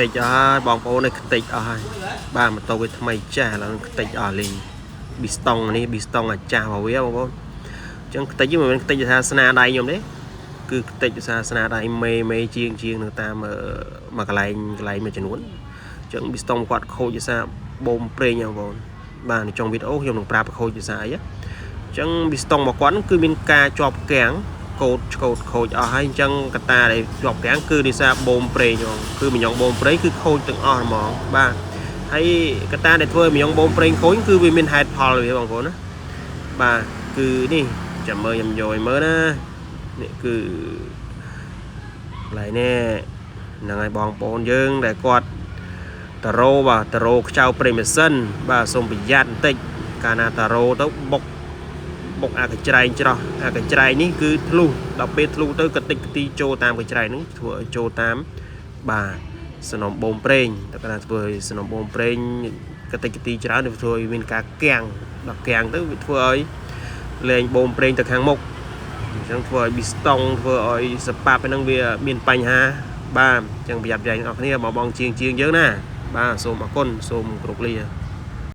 តិចអើបងប្អូននេះខ្ទេចអស់ហើយបាទម៉ូតូវាថ្មីចាស់ឡើងខ្ទេចអស់លេងប៊ីស្តុងនេះប៊ីស្តុងអាចាស់របស់វាបងប្អូនអញ្ចឹងខ្ទេចមិនមែនខ្ទេចថាស្នាដៃខ្ញុំទេគឺខ្ទេចភាសាស្នាដៃមេជាងនៅតាមមួយកន្លែងមួយចំនួនអញ្ចឹងប៊ីស្តុងគាត់ខូចភាសាបូមប្រេងបងប្អូនបាទនៅtrongវីដេអូខ្ញុំនឹងប្រាប់ខូចភាសាអីអញ្ចឹងប៊ីស្តុងរបស់គាត់គឺមានការជាប់គាំងកូតខូចអស់ហើយអញ្ចឹងកត្តាដែលជាប់គាំងគឺដោយសារបូមប្រេងហ្មងគឺមីញ៉ុងបូមប្រេងគឺខូចទាំងអស់ហ្មងបាទហើយកត្តាដែលធ្វើឲ្យមីញ៉ុងបូមប្រេងខូចគឺវាមានហេតុផលវាបងប្អូនណាបាទគឺនេះចាំមើលខ្ញុំយកឲ្យមើលណានេះគឺកន្លែងនេះហ្នឹងហើយបងប្អូនយើងដែលគាត់តារ៉ូខ្ចៅប្រេងម៉ាស៊ីនបាទសូមប្រយ័ត្នបន្តិចកាលណាតារ៉ូទៅបុកអាកញ្ច្រែងច្រោះអាកញ្ច្រែងនេះគឺធ្លុះដល់ពេលធ្លុះទៅកតិចកទីចូលតាមកញ្ច្រែងហ្នឹងធ្វើឲ្យចូលតាមបាទសំណុំបូមប្រេងតែកាលណាធ្វើឲ្យសំណុំបូមប្រេងកតិចកទីច្រើនវាធ្វើឲ្យមានការគាំងដល់គាំងទៅវាធ្វើឲ្យលែងបូមប្រេងទៅខាងមុខអញ្ចឹងធ្វើឲ្យប៊ីស្តុងធ្វើឲ្យសប៉ាប់ហ្នឹងវាមានបញ្ហាបាទអញ្ចឹងប្រយ័ត្នប្រយែងអ្នកនរគ្នាបងជាងយើងណាបាទសូមអរគុណសូមគោរពលា